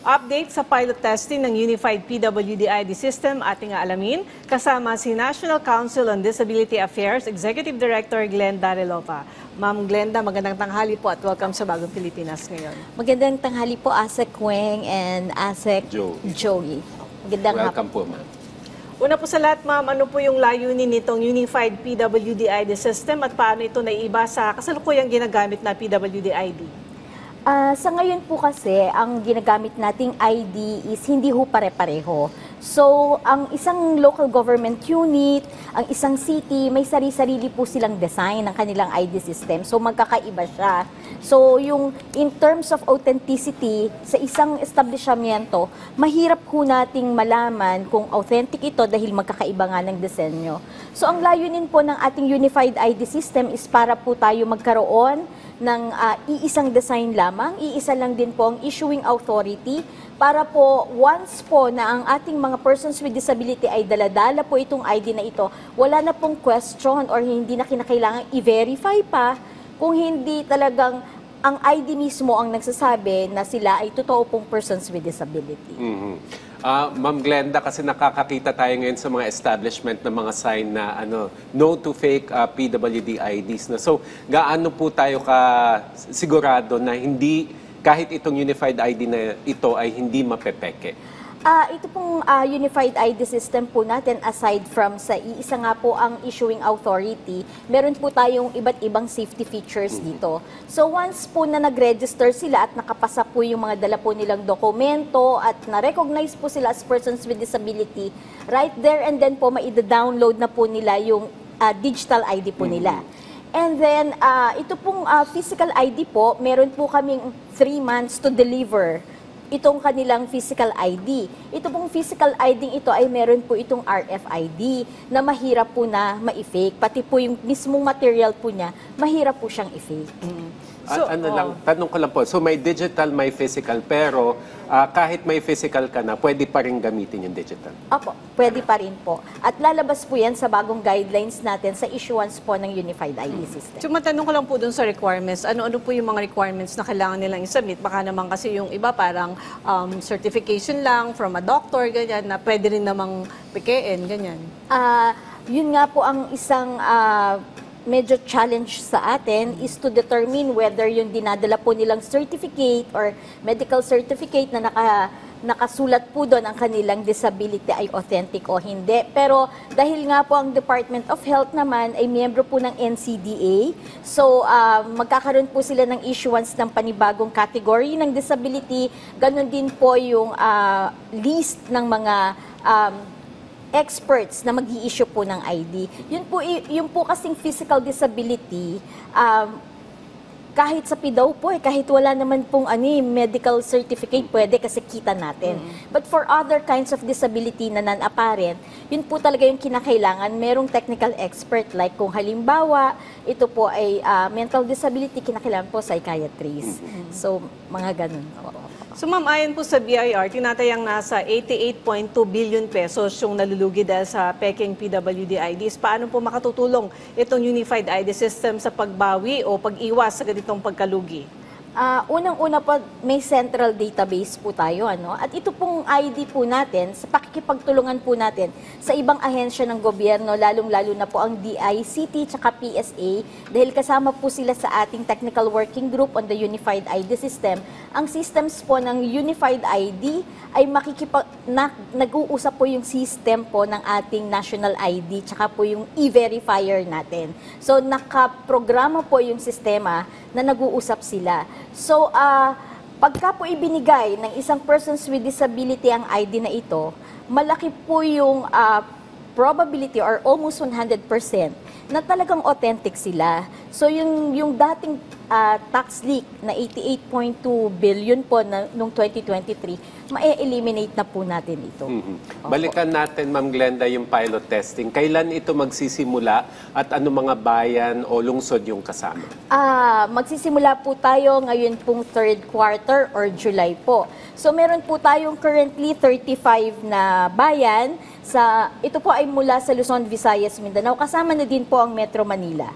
Update sa pilot testing ng Unified PWD-ID system ating alamin kasama si National Council on Disability Affairs Executive Director Glenda Relova. Ma'am Glenda, magandang tanghali po at welcome sa Bagong Pilipinas ngayon. Magandang tanghali po, Asek Weng and Asek Joey. Magandang welcome po, ma'am. Una po sa lahat, ma'am, ano po yung layunin nitong Unified PWD-ID system at paano ito naiiba sa kasalukuyang ginagamit na PWD-ID? Sa ngayon po kasi, ang ginagamit nating ID is hindi ho pare-pareho. So, ang isang local government unit, ang isang city, may sarili-sarili po silang design ng kanilang ID system. So, magkakaiba siya. So, yung in terms of authenticity, sa isang establishmento, mahirap ho nating malaman kung authentic ito dahil magkakaiba nga ng disenyo. So, ang layunin po ng ating Unified ID system is para po tayo magkaroon ng iisang design lamang, iisa lang din po ang issuing authority para po once po na ang ating mga persons with disability ay daladala po itong ID na ito, wala na pong question or hindi na kinakailangan i-verify pa kung hindi talagang ang ID mismo ang nagsasabi na sila ay totoo pong persons with disability. Ma'am Glenda, kasi nakakakita tayo ngayon sa mga establishment ng mga sign na no to fake PWD IDs. So, gaano po tayo sigurado na hindi, kahit itong Unified ID na ito ay hindi mapepeke? Ito pong Unified ID system po natin, aside from sa iisa nga po ang issuing authority, meron po tayong iba't ibang safety features dito. So once po na nag-register sila at nakapasa po yung mga dala po nilang dokumento at na-recognize po sila as persons with disability, right there and then po maida-download na po nila yung digital ID po nila. And then, ito pong physical ID po, meron po kaming 3 months to deliver itong kanilang physical ID. Ito pong physical ID ito ay meron po itong RFID na mahirap po na ma-fake. Pati po yung mismong material po niya, mahirap po siyang i-fake. So, tanong ko lang po, so may digital, may physical, pero kahit may physical ka na, pwede pa rin gamitin yung digital? Opo, pwede pa rin po. At lalabas po yan sa bagong guidelines natin sa issuance po ng Unified ID system. So, matanong ko lang po dun sa requirements. Ano-ano po yung mga requirements na kailangan nilang i-submit? Baka naman kasi yung iba parang certification lang from a doctor, ganyan, na pwede rin namang pikein, ganyan. Yun nga po ang isang medyo challenge sa atin is to determine whether yung dinadala po nilang certificate or medical certificate na nakasulat po doon ang kanilang disability ay authentic o hindi. Pero dahil nga po ang Department of Health naman ay miyembro po ng NCDA, so magkakaroon po sila ng issuance ng panibagong category ng disability. Ganon din po yung list ng mga experts na mag-i-issue po ng ID. Yun po kasing physical disability, kahit sa PDAW po, kahit wala naman pong medical certificate, pwede kasi kita natin. But for other kinds of disability na non-apparent, yun po talaga yung kinakailangan. Merong technical expert, like kung halimbawa, ito po ay mental disability, kinakailangan po psychiatrist. So, mga ganun. So ma'am, ayon po sa BIR, tinatayang nasa 88.2 billion pesos yung nalulugi dahil sa peking PWD IDs. Paano po makatutulong itong Unified ID system sa pagbawi o pag-iwas sa ganitong pagkalugi? Unang-una po, may central database po tayo. At ito pong ID po natin, sa pakikipagtulungan po natin sa ibang ahensya ng gobyerno, lalong-lalo na po ang DICT tsaka PSA, dahil kasama po sila sa ating Technical Working Group on the Unified ID System. Ang systems po ng Unified ID ay nag-uusap po yung system po ng ating National ID tsaka po yung e-verifier natin. So, nakaprograma po yung sistema na nag-uusap sila. So, pagka po ibinigay ng isang persons with disability ang ID na ito, malaki po yung probability or almost 100% na talagang authentic sila. So, yung dating tax leak na 88.2 billion po noong 2023, ma-eliminate na po natin ito. Balikan natin, Ma'am Glenda, yung pilot testing. Kailan ito magsisimula at ano mga bayan o lungsod yung kasama? Magsisimula po tayo ngayon pong 3rd quarter or July po. So meron po tayong currently 35 na bayan. Ito po ay mula sa Luzon, Visayas, Mindanao. Kasama na din po ang Metro Manila.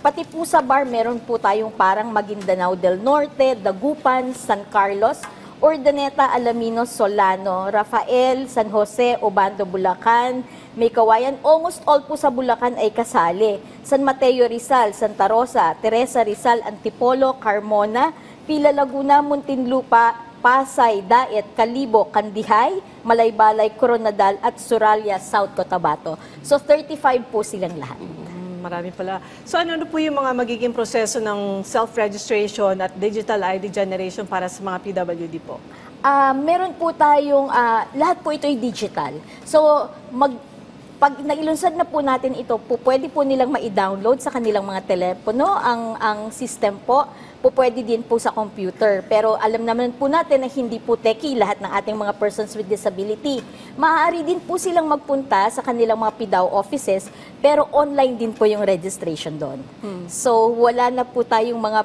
Pati po sa bar, meron po tayong parang Maguindanao del Norte, Dagupan, San Carlos, Urdaneta, Alaminos, Solano, Rafael, San Jose, Obando, Bulacan, May Kawayan. Almost all po sa Bulacan ay kasali. San Mateo, Rizal, Santa Rosa, Teresa, Rizal, Antipolo, Carmona, Pila, Laguna, Muntinlupa, Pasay, Daet, Kalibo, Kandihay, Malaybalay, Coronadal at Suralia, South Cotabato. So 35 po silang lahat. Marami pala. So ano po yung mga magiging proseso ng self-registration at digital ID generation para sa mga PWD po? Meron po tayong, lahat po ito ay digital. So, pag nailunsad na po natin ito, pwede po nilang ma-download sa kanilang mga telepono ang system po. Pwede din po sa computer. Pero alam naman po natin na hindi po techie lahat ng ating mga persons with disability. Maaari din po silang magpunta sa kanilang mga PDAO offices, pero online din po yung registration doon. So, wala na po tayong mga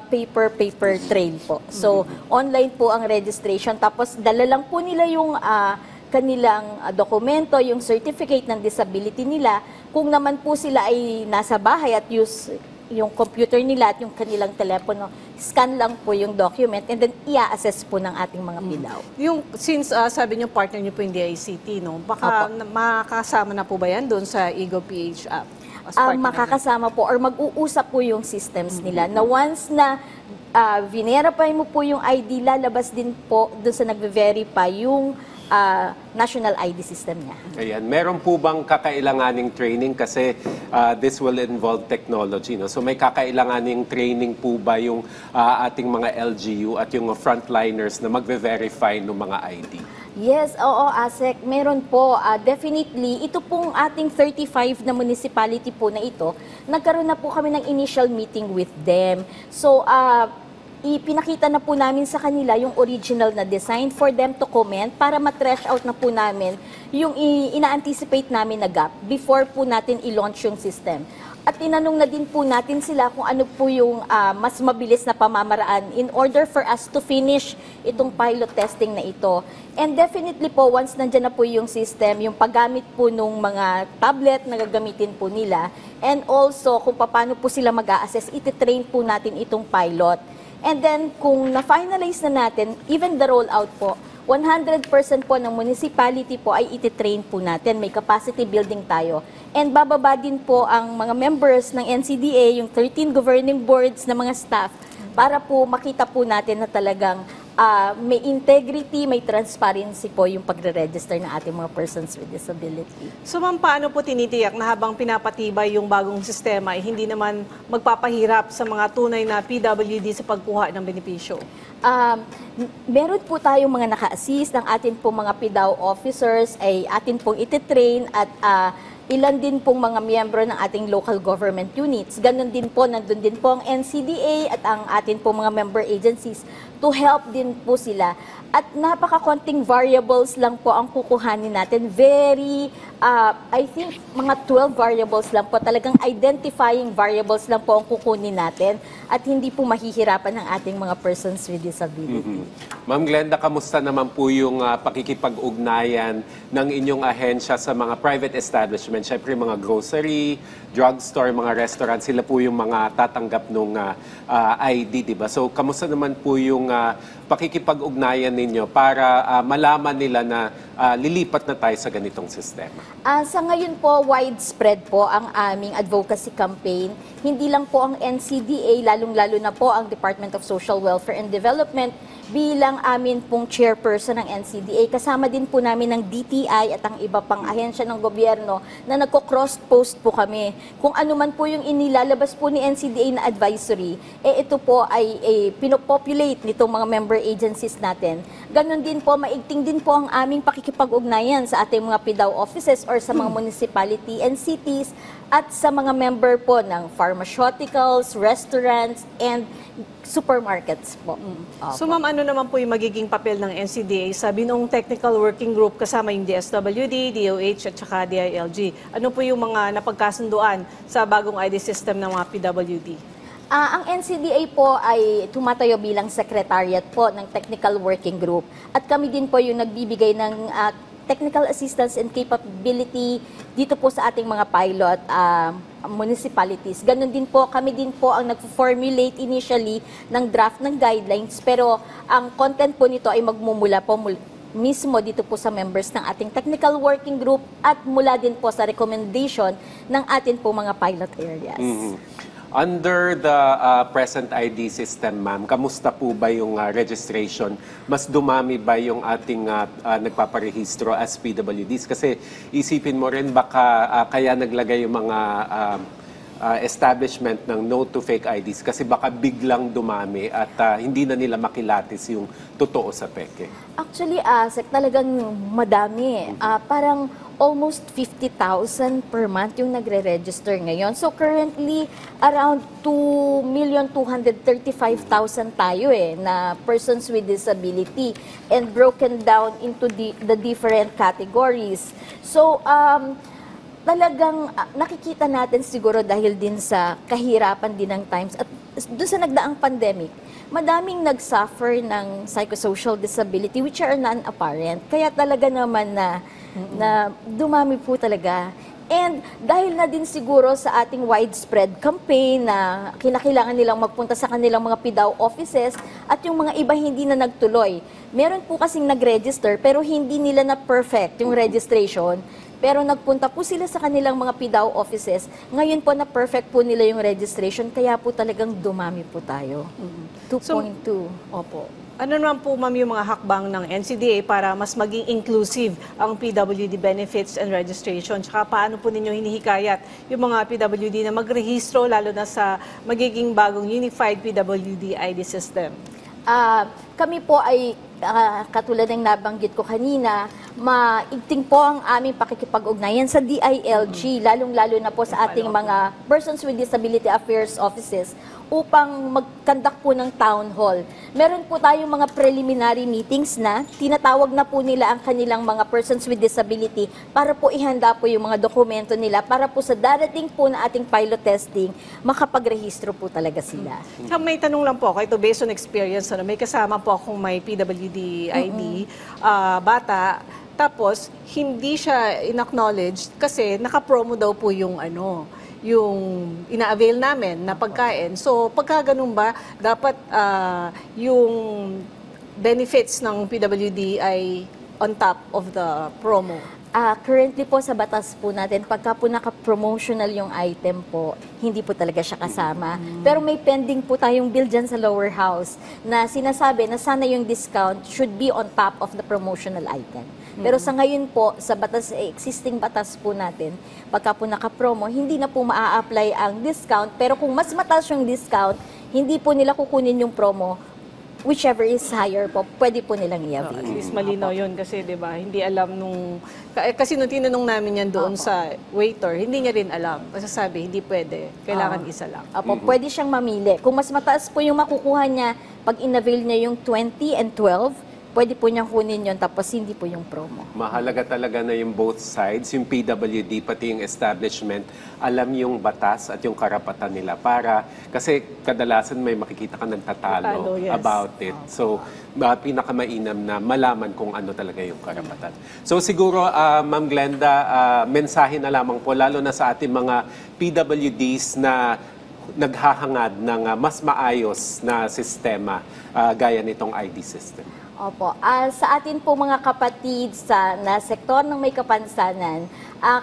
paper trail po. So, online po ang registration. Tapos, dala lang po nila yung kanilang dokumento, yung certificate ng disability nila. Kung naman po sila ay nasa bahay at use yung computer nila at yung kanilang telepono, scan lang po yung document and then i-assess po ng ating mga PDAO. Since sabi niyo partner niyo po yung DICT, no? Baka makakasama na po ba yan doon sa EGO-PH app? Makakasama po or mag-uusap po yung systems nila na once na verify mo po yung ID, lalabas din po doon sa nagve-verify yung national ID system niya. Ayan. Meron po bang kakailanganing training? Kasi this will involve technology. No? So may kakailanganing training po ba yung ating mga LGU at yung frontliners na magve-verify ng mga ID? Yes, oo, ASEC. Meron po. Definitely, ito pong ating 35 na municipality po na ito, nagkaroon na po kami ng initial meeting with them. So, ipinakita na po namin sa kanila yung original na design for them to comment para ma-trash out na po namin yung ina-anticipate namin na gap before po natin i-launch yung system. At tinanong na din po natin sila kung ano po yung mas mabilis na pamamaraan in order for us to finish itong pilot testing na ito. And definitely po, once nandyan na po yung system, yung paggamit po nung mga tablet na gagamitin po nila, and also kung paano po sila mag-a-assess, ititrain po natin itong pilot. And then, kung na-finalize na natin, even the rollout po, 100% po ng municipality po ay ititrain po natin. May capacity building tayo. And bababa din po ang mga members ng NCDA, yung 13 governing boards na mga staff, para po makita po natin na talagang may integrity, may transparency po yung pagre-register ng ating mga persons with disability. So ma'am, paano po tinitiyak na habang pinapatibay yung bagong sistema ay hindi naman magpapahirap sa mga tunay na PWD sa pagkuha ng benepisyo? Meron po tayong mga naka-assist ng atin pong mga PDAO officers ay atin pong ititrain at ilan din pong mga miyembro ng ating local government units. Ganon din po, nandun din po ang NCDA at ang atin pong mga member agencies to help din po sila. At napaka-konting variables lang po ang kukuhanin natin. Very, I think, mga 12 variables lang po. Talagang identifying variables lang po ang kukunin natin at hindi po mahihirapan ng ating mga persons with disability. Ma'am Glenda, kamusta naman po yung pakikipag-ugnayan ng inyong ahensya sa mga private establishment? Siyempre, mga grocery, drugstore, mga restaurant, sila po yung mga tatanggap ng ID, di ba? So, kamusta naman po yung pakikipag-ugnayan ninyo para malaman nila na lilipat na tayo sa ganitong sistema? Sa ngayon po, widespread po ang aming advocacy campaign. Hindi lang po ang NCDA, lalong-lalo na po ang Department of Social Welfare and Development bilang amin pong chairperson ng NCDA. Kasama din po namin ng DTI at ang iba pang ahensya ng gobyerno na nagko-cross-post po kami. Kung ano man po yung inilalabas po ni NCDA na advisory, ito po ay pinopopulate nitong mga member agencies natin. Ganon din po, maigting din po ang aming pakikipag-ugnayan sa ating mga PDAO offices or sa mga municipality and cities at sa mga member po ng pharmaceuticals, restaurants, and supermarkets po. So ma'am, ano naman po yung magiging papel ng NCDA sa binuong technical working group kasama yung DSWD, DOH at saka DILG? Ano po yung mga napagkasunduan sa bagong ID system ng mga PWD? Ang NCDA po ay tumatayo bilang secretariat po ng technical working group at kami din po yung nagbibigay ng technical assistance and capability dito po sa ating mga pilot municipalities. Ganon din po, kami din po ang nag-formulate initially ng draft ng guidelines, pero ang content po nito ay magmumula po mismo dito po sa members ng ating technical working group at mula din po sa recommendation ng atin po mga pilot areas. Under the present ID system, ma'am, kamusta po ba yung registration? Mas dumami ba yung ating nagpaparehistro as PWDs? Kasi isipin mo rin baka kaya naglagay yung mga establishment ng no to fake IDs kasi baka biglang dumami at hindi na nila makilatis yung totoo sa peke. Actually, Sek, talagang madami. Parang almost 50,000 per month yung nagre-register ngayon. So currently, around 2,235,000 tayo na persons with disability and broken down into the different categories. So, talagang nakikita natin siguro dahil din sa kahirapan din ng times at doon sa nagdaang pandemic, madaming nag-suffer ng psychosocial disability which are non-apparent. Kaya talaga naman na dumami po talaga. And dahil na din siguro sa ating widespread campaign na kinakailangan nilang magpunta sa kanilang mga PDAO offices at yung mga iba hindi na nagtuloy. Meron po kasing nag-register pero hindi nila na perfect yung registration. Pero nagpunta po sila sa kanilang mga PDAO offices. Ngayon po na perfect po nila yung registration, kaya po talagang dumami po tayo. 2.2. Opo. Ano naman po, ma'am, yung mga hakbang ng NCDA para mas maging inclusive ang PWD benefits and registration? Tsaka paano po ninyo hinihikayat yung mga PWD na magrehistro lalo na sa magiging bagong Unified PWD ID system? Kami po ay katulad ng nabanggit ko kanina, maigting po ang aming pakikipag-ugnayan sa DILG, lalong-lalo na po sa ating mga Persons with Disability Affairs offices upang mag-conduct po ng town hall. Meron po tayong mga preliminary meetings na tinatawag na po nila ang kanilang mga persons with disability para po ihanda po yung mga dokumento nila para po sa darating po na ating pilot testing, makapagrehistro po talaga sila. May tanong lang po ako, ito based on experience, may kasama po akong may PWD ID, bata, tapos hindi siya in-acknowledge kasi naka-promo daw po yung yung ina-avail namin na pagkain. So, pagka ganun ba, dapat yung benefits ng PWD ay on top of the promo? Currently po sa batas po natin, pagka po naka-promotional yung item po, hindi po talaga siya kasama. Pero may pending po tayong bill dyan sa lower house na sinasabi na sana yung discount should be on top of the promotional item. Pero sa ngayon po, sa batas, existing batas po natin, pagka po naka-promo, hindi na po maa-apply ang discount. Pero kung mas mataas yung discount, hindi po nila kukunin yung promo, whichever is higher po, pwede po nilang i-avail. At least malinaw yun kasi, di ba, hindi alam nung... Kasi nung tinanong namin yan doon sa waiter, hindi niya rin alam. Kasi sabi, hindi pwede. Kailangan isa lang. Pwede siyang mamili. Kung mas mataas po yung makukuha niya, pag in-avail niya yung 20 and 12, pwede po niyang kunin yun, tapos hindi po yung promo. Mahalaga talaga na yung both sides, yung PWD, pati yung establishment, alam yung batas at yung karapatan nila kasi kadalasan may makikita ka nagtatalo yes. about it. So, pinakamainam na malaman kung ano talaga yung karapatan. So, siguro, Ma'am Glenda, mensahe na lamang po, lalo na sa ating mga PWDs na naghahangad ng mas maayos na sistema gaya nitong ID system. Opo. Sa atin po mga kapatid na sektor ng may kapansanan,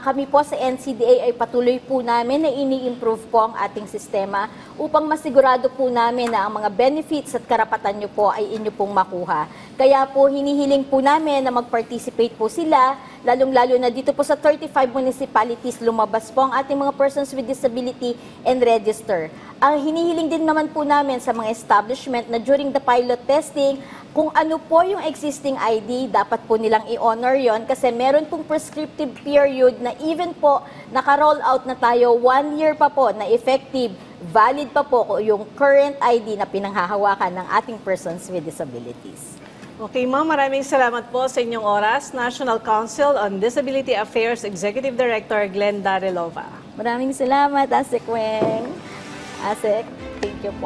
kami po sa NCDA ay patuloy po namin na ini-improve po ang ating sistema upang masigurado po namin na ang mga benefits at karapatan nyo po ay inyo pong makuha. Kaya po hinihiling po namin na mag-participate po sila, lalong-lalo na dito po sa 35 municipalities lumabas po ang ating mga persons with disability and register. Ang hinihiling din naman po namin sa mga establishment na during the pilot testing, kung ano po yung existing ID, dapat po nilang i-honor yon kasi meron pong prescriptive period na even po naka-roll out na tayo 1 year pa po na effective, valid pa po yung current ID na pinanghahawakan ng ating persons with disabilities. Okay, ma'am, maraming salamat po sa inyong oras. National Council on Disability Affairs Executive Director Glenda Relova. Maraming salamat, Asek Weng. Asek, thank you po.